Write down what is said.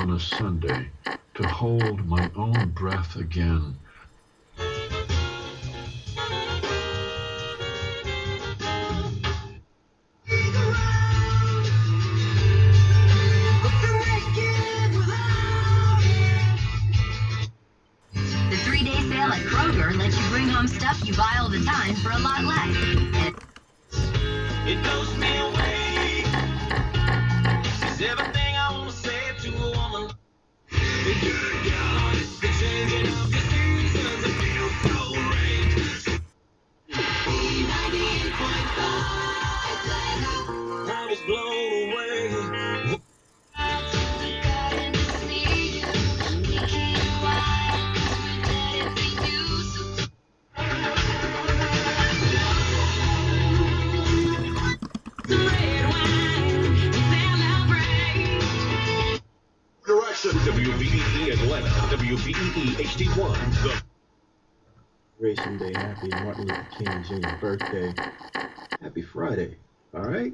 on a Sunday to hold my own breath again. The 3-day sale at Kroger lets you bring home stuff you buy all the time for a lot less. It blows me away. It's everything I want to say to a woman. The good God, the changing of the seasons, it feels so right. 98.5, I was blown away. WBEE Atlanta, WBEE HD1. The Racing Day, happy Martin Luther King Jr. birthday. Happy Friday, all right?